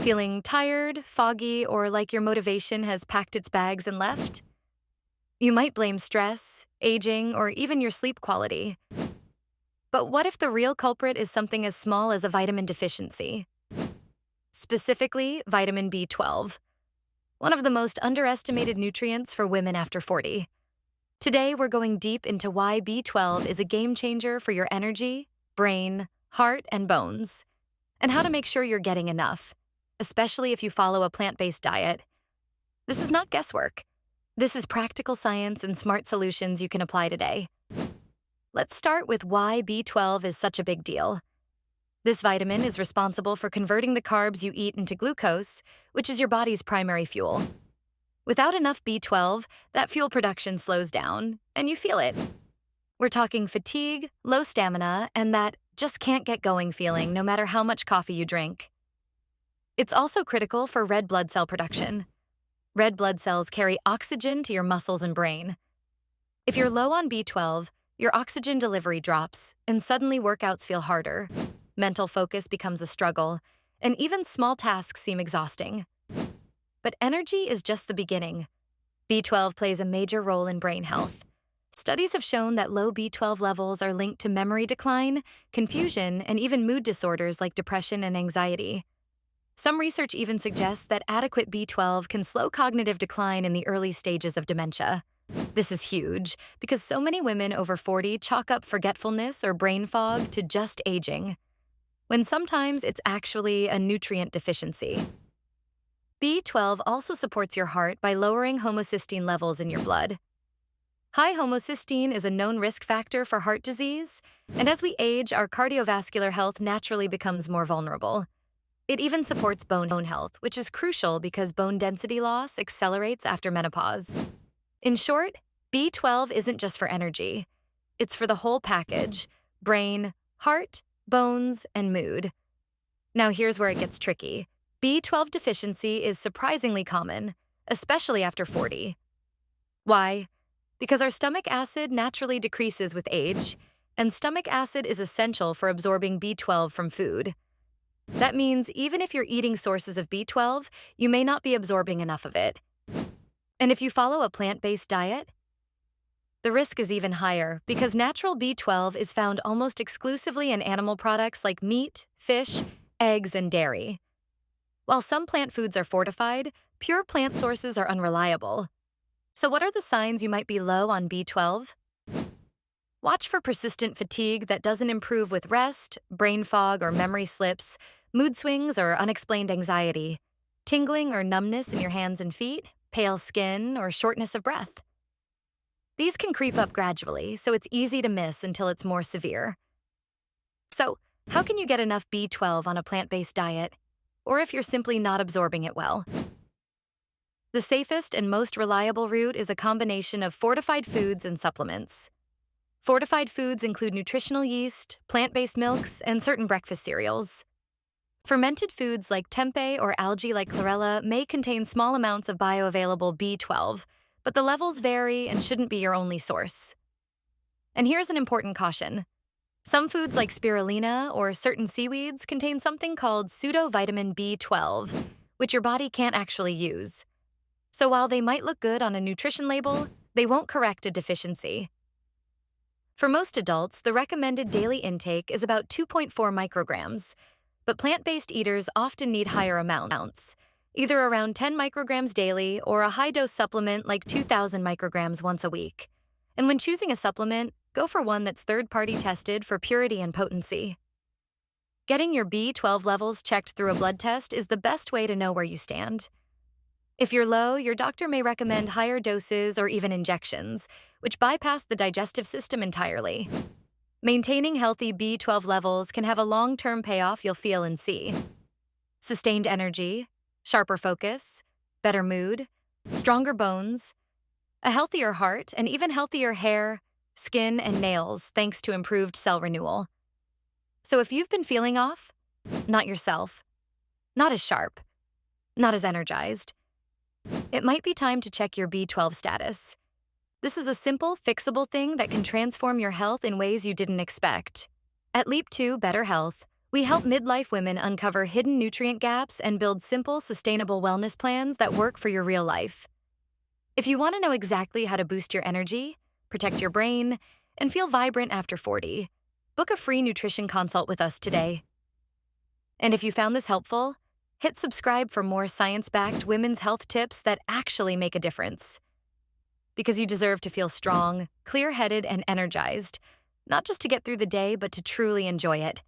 Feeling tired, foggy, or like your motivation has packed its bags and left? You might blame stress, aging, or even your sleep quality. But what if the real culprit is something as small as a vitamin deficiency? Specifically, vitamin B12, one of the most underestimated nutrients for women after 40. Today, we're going deep into why B12 is a game changer for your energy, brain, heart, and bones, and how to make sure you're getting enough, especially if you follow a plant-based diet. This is not guesswork. This is practical science and smart solutions you can apply today. Let's start with why B12 is such a big deal. This vitamin is responsible for converting the carbs you eat into glucose, which is your body's primary fuel. Without enough B12, that fuel production slows down, and you feel it. We're talking fatigue, low stamina, and that just can't get going feeling no matter how much coffee you drink. It's also critical for red blood cell production. Red blood cells carry oxygen to your muscles and brain. If you're low on B12, your oxygen delivery drops, and suddenly workouts feel harder. Mental focus becomes a struggle, and even small tasks seem exhausting. But energy is just the beginning. B12 plays a major role in brain health. Studies have shown that low B12 levels are linked to memory decline, confusion, and even mood disorders like depression and anxiety. Some research even suggests that adequate B12 can slow cognitive decline in the early stages of dementia. This is huge because so many women over 40 chalk up forgetfulness or brain fog to just aging, when sometimes it's actually a nutrient deficiency. B12 also supports your heart by lowering homocysteine levels in your blood. High homocysteine is a known risk factor for heart disease, and as we age, our cardiovascular health naturally becomes more vulnerable. It even supports bone health, which is crucial because bone density loss accelerates after menopause. In short, B12 isn't just for energy. It's for the whole package: brain, heart, bones, and mood. Now here's where it gets tricky. B12 deficiency is surprisingly common, especially after 40. Why? Because our stomach acid naturally decreases with age, and stomach acid is essential for absorbing B12 from food. That means even if you're eating sources of B12, you may not be absorbing enough of it. And if you follow a plant-based diet, the risk is even higher because natural B12 is found almost exclusively in animal products like meat, fish, eggs, and dairy. While some plant foods are fortified, pure plant sources are unreliable. So what are the signs you might be low on B12? Watch for persistent fatigue that doesn't improve with rest, brain fog or memory slips, mood swings or unexplained anxiety, tingling or numbness in your hands and feet, pale skin, or shortness of breath. These can creep up gradually, so it's easy to miss until it's more severe. So, how can you get enough B12 on a plant-based diet, or if you're simply not absorbing it well? The safest and most reliable route is a combination of fortified foods and supplements. Fortified foods include nutritional yeast, plant-based milks, and certain breakfast cereals. Fermented foods like tempeh or algae like chlorella may contain small amounts of bioavailable B12, but the levels vary and shouldn't be your only source. And here's an important caution. Some foods like spirulina or certain seaweeds contain something called pseudo-vitamin B12, which your body can't actually use. So while they might look good on a nutrition label, they won't correct a deficiency. For most adults, the recommended daily intake is about 2.4 micrograms, but plant-based eaters often need higher amounts, either around 10 micrograms daily or a high-dose supplement like 2,000 micrograms once a week. And when choosing a supplement, go for one that's third-party tested for purity and potency. Getting your B12 levels checked through a blood test is the best way to know where you stand. If you're low, your doctor may recommend higher doses or even injections, which bypass the digestive system entirely. Maintaining healthy B12 levels can have a long-term payoff you'll feel and see. Sustained energy, sharper focus, better mood, stronger bones, a healthier heart, and even healthier hair, skin, and nails thanks to improved cell renewal. So if you've been feeling off, not yourself, not as sharp, not as energized, it might be time to check your B12 status. This is a simple, fixable thing that can transform your health in ways you didn't expect. At Leap 2 Better Health, We help midlife women uncover hidden nutrient gaps and build simple, sustainable wellness plans that work for your real life. If you want to know exactly how to boost your energy, protect your brain, and feel vibrant after 40, book a free nutrition consult with us today. And if you found this helpful, hit subscribe for more science-backed women's health tips that actually make a difference. Because you deserve to feel strong, clear-headed, and energized, not just to get through the day, but to truly enjoy it.